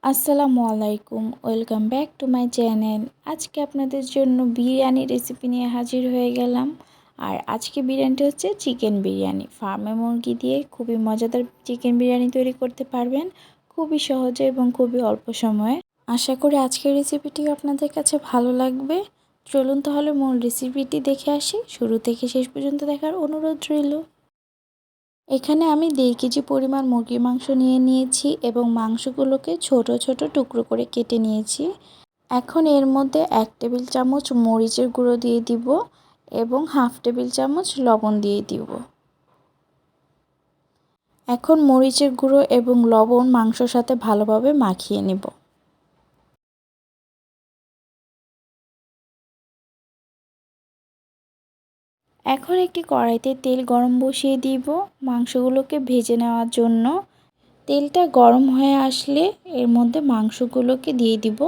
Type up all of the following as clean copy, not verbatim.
আসসালামু আলাইকুম, welcome back to my channel. আজকে আপনাদের জন্য বিরিয়ানি রেসিপি নিয়ে হাজির হয়ে গেলাম। আর আজকে বিরিয়ানিটা হচ্ছে চিকেন বিরিয়ানি। ফার্মে মুরগি দিয়ে খুবই মজাদার চিকেন বিরিয়ানি তৈরি করতে পারবেন, খুবই সহজে এবং খুবই অল্প সময়ে। আশা করি আজকের রেসিপিটি আপনাদের কাছে ভালো লাগবে। চলুন তাহলে মূল রেসিপিটি দেখে আসি। শুরু থেকে শেষ পর্যন্ত দেখার অনুরোধ রইল। এখানে আমি 1.5 কেজি পরিমাণ মুরগির মাংস নিয়ে নিয়েছি এবং মাংসগুলোকে ছোট ছোট টুকরো করে কেটে নিয়েছি। এখন এর মধ্যে 1 টেবিল চামচ মরিচের গুঁড়ো দিয়ে দিব এবং 1/2 টেবিল চামচ লবণ দিয়ে দিব। এখন মরিচের গুঁড়ো এবং লবণ মাংসর সাথে ভালোভাবে মাখিয়ে নেব। এখন একটি কড়াইতে তেল গরম বসিয়ে দিব মাংসগুলোকে ভেজে নেওয়ার জন্য। তেলটা গরম হয়ে আসলে এর মধ্যে মাংসগুলোকে দিয়ে দিব।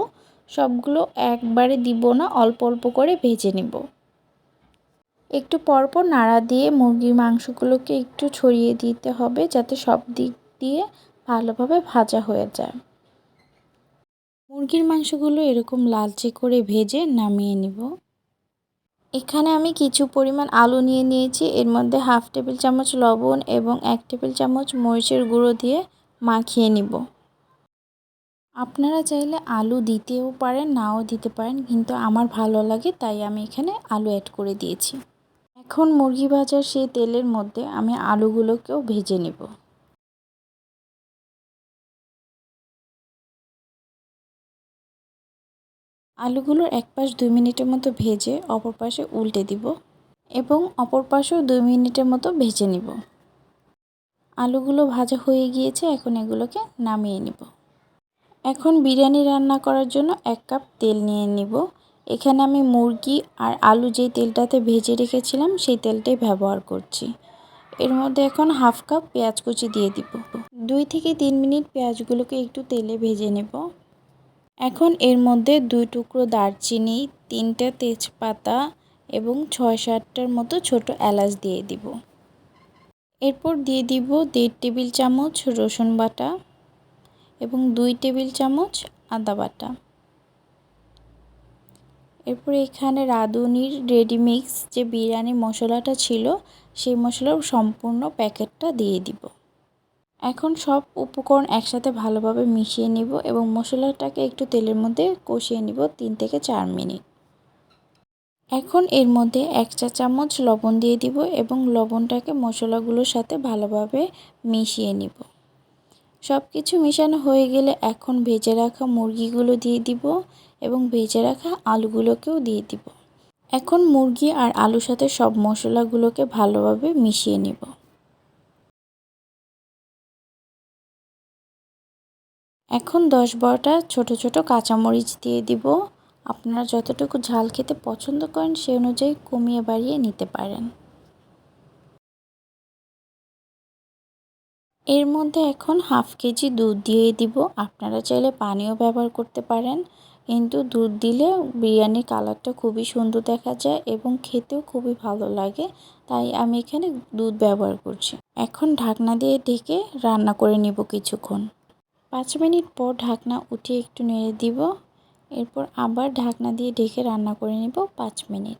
সবগুলো একবারে দিব না, অল্প অল্প করে ভেজে নেব। একটু পরপর নাড়া দিয়ে মুরগির মাংসগুলোকে একটু ছড়িয়ে দিতে হবে যাতে সব দিক দিয়ে ভালোভাবে ভাজা হয়ে যায়। মুরগির মাংসগুলো এরকম লালচে করে ভেজে নামিয়ে নিব। এখানে আমি কিছু পরিমাণ আলু নিয়ে নিয়েছি। এর মধ্যে 1/2 টেবিল চামচ লবণ এবং 1 টেবিল চামচ মরিচের গুঁড়ো দিয়ে মাখিয়ে নিব। আপনারা চাইলে আলু দিতেও পারেন, নাও দিতে পারেন, কিন্তু আমার ভালো লাগে তাই আমি এখানে আলু অ্যাড করে দিয়েছি। এখন মুরগি ভাজার সেই তেলের মধ্যে আমি আলুগুলোকেও ভেজে নেব। আলুগুলোর এক পাশ 2 মিনিটের মতো ভেজে অপর পাশে উল্টে দিব এবং অপর পাশেও 2 মিনিটের মতো ভেজে নিব। আলুগুলো ভাজা হয়ে গিয়েছে, এখন এগুলোকে নামিয়ে নিব। এখন বিরিয়ানি রান্না করার জন্য 1 কাপ তেল নিয়ে নিব। এখানে আমি মুরগি আর আলু যেই তেলটাতে ভেজে রেখেছিলাম সেই তেলটাই ব্যবহার করছি। এর মধ্যে এখন 1/2 কাপ পেঁয়াজ কুচি দিয়ে দিব। 2 থেকে 3 মিনিট পেঁয়াজগুলোকে একটু তেলে ভেজে নেব। এখন এর মধ্যে 2 টুকরো দারচিনি, 3টা তেজপাতা এবং 6-7টার মতো ছোট এলাচ দিয়ে দিব। এরপর দিয়ে দিব 1.5 টেবিল চামচ রসুন বাটা এবং 2 টেবিল চামচ আদা বাটা। এরপর এখানে রাঁধুনির রেডি মিক্স যে বিরিয়ানি মশলাটা ছিল সেই মশলার সম্পূর্ণ প্যাকেটটা দিয়ে দিব। এখন সব উপকরণ একসাথে ভালোভাবে মিশিয়ে নিব এবং মশলাটাকে একটু তেলের মধ্যে কষিয়ে নিব 3 থেকে 4 মিনিট। এখন এর মধ্যে 1 চা চামচ লবণ দিয়ে দিব এবং লবণটাকে মশলাগুলোর সাথে ভালোভাবে মিশিয়ে নিব। সব কিছু মেশানো হয়ে গেলে এখন ভেজে রাখা মুরগিগুলো দিয়ে দিব এবং ভেজে রাখা আলুগুলোকেও দিয়ে দিব। এখন মুরগি আর আলুর সাথে সব মশলাগুলোকে ভালোভাবে মিশিয়ে নিব। এখন 10-12টা ছোট ছোট কাঁচামরিচ দিয়ে দিব। আপনারা যতটুকু ঝাল খেতে পছন্দ করেন সেই অনুযায়ী কমিয়ে বাড়িয়ে নিতে পারেন। এর মধ্যে এখন 1/2 কেজি দুধ দিয়ে দিব। আপনারা চাইলে পানিও ব্যবহার করতে পারেন, কিন্তু দুধ দিলে বিরিয়ানির কালারটা খুবই সুন্দর দেখা যায় এবং খেতেও খুবই ভালো লাগে, তাই আমি এখানে দুধ ব্যবহার করছি। এখন ঢাকনা দিয়ে ঢেকে রান্না করে নিব কিছুক্ষণ। 5 মিনিট পর ঢাকনা উঠিয়ে একটু নেড়ে দিব। এরপর আবার ঢাকনা দিয়ে ঢেকে রান্না করে নিব 5 মিনিট।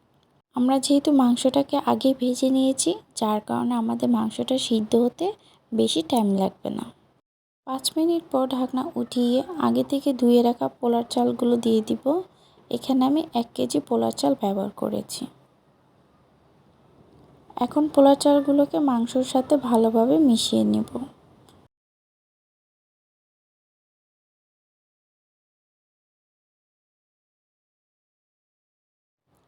আমরা যেহেতু মাংসটাকে আগে ভেজে নিয়েছি, যার কারণে আমাদের মাংসটা সিদ্ধ হতে বেশি টাইম লাগবে না। 5 মিনিট পর ঢাকনা উঠিয়ে আগে থেকে ধুয়ে রাখা পোলার চালগুলো দিয়ে দিব। এখানে আমি 1 কেজি পোলার চাল ব্যবহার করেছি। এখন পোলার চালগুলোকে মাংসর সাথে ভালোভাবে মিশিয়ে নেব।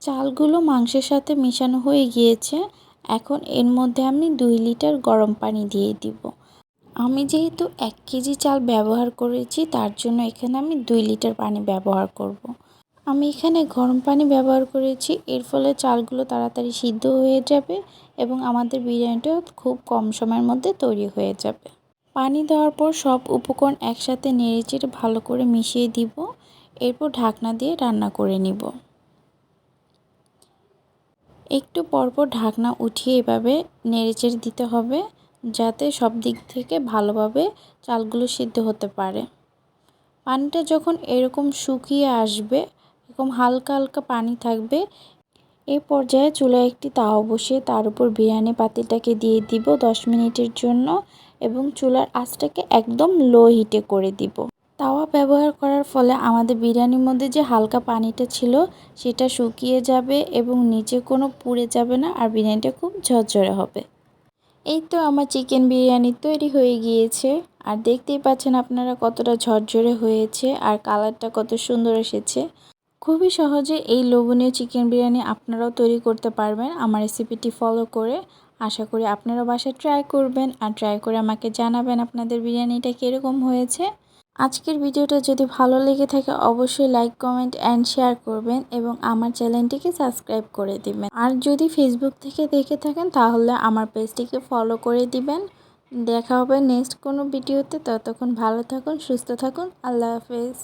চালগুলো মাংসের সাথে মেশানো হয়ে গিয়েছে। এখন এর মধ্যে আমি 2 লিটার গরম পানি দিয়ে দিব। আমি যেহেতু 1 কেজি চাল ব্যবহার করেছি তার জন্য এখানে আমি 2 লিটার পানি ব্যবহার করব। আমি এখানে গরম পানি ব্যবহার করেছি, এর ফলে চালগুলো তাড়াতাড়ি সিদ্ধ হয়ে যাবে এবং আমাদের বিরিয়ানিটাও খুব কম সময়ের মধ্যে তৈরি হয়ে যাবে। পানি দেওয়ার পর সব উপকরণ একসাথে নেড়েচেড়ে ভালো করে মিশিয়ে দিব। এরপর ঢাকনা দিয়ে রান্না করে নিব। একটু পরপর ঢাকনা উঠিয়ে এভাবে নেড়েচেড়ে দিতে হবে যাতে সব দিক থেকে ভালোভাবে চালগুলো সিদ্ধ হতে পারে। পানিটা যখন এরকম শুকিয়ে আসবে, এরকম হালকা হালকা পানি থাকবে, এই পর্যায়ে চুলায় একটি তাওয়া বসিয়ে তার উপর বিরিয়ানি পাতিলটাকে দিয়ে দিব 10 মিনিটের জন্য এবং চুলার আঁচটাকে একদম লো হিটে করে দিব। তাওয়া ব্যবহার করার ফলে আমাদের বিরিয়ানির মধ্যে যে হালকা পানিটা ছিল সেটা শুকিয়ে যাবে এবং নিচে কোনো পুড়ে যাবে না, আর বিরিয়ানিটা খুব ঝরঝরে হবে। এই তো আমার চিকেন বিরিয়ানি তৈরি হয়ে গিয়েছে, আর দেখতেই পাচ্ছেন আপনারা কতটা ঝরঝরে হয়েছে আর কালারটা কত সুন্দর এসেছে। খুবই সহজে এই লোভনীয় চিকেন বিরিয়ানি আপনারাও তৈরি করতে পারবেন আমার রেসিপিটি ফলো করে। আশা করি আপনারা বাসায় ট্রাই করবেন, আর ট্রাই করে আমাকে জানাবেন আপনাদের বিরিয়ানিটা কীরকম হয়েছে। আজকের ভিডিওটা যদি ভালো লেগে থাকে অবশ্যই লাইক, কমেন্ট অ্যান্ড শেয়ার করবেন এবং আমার চ্যানেলটিকে সাবস্ক্রাইব করে দিবেন। আর যদি ফেসবুক থেকে দেখে থাকেন তাহলে আমার পেজটিকে ফলো করে দিবেন। দেখা হবে নেক্সট কোনো ভিডিওতে। ততক্ষণ ভালো থাকুন, সুস্থ থাকুন। আল্লাহ হাফেজ।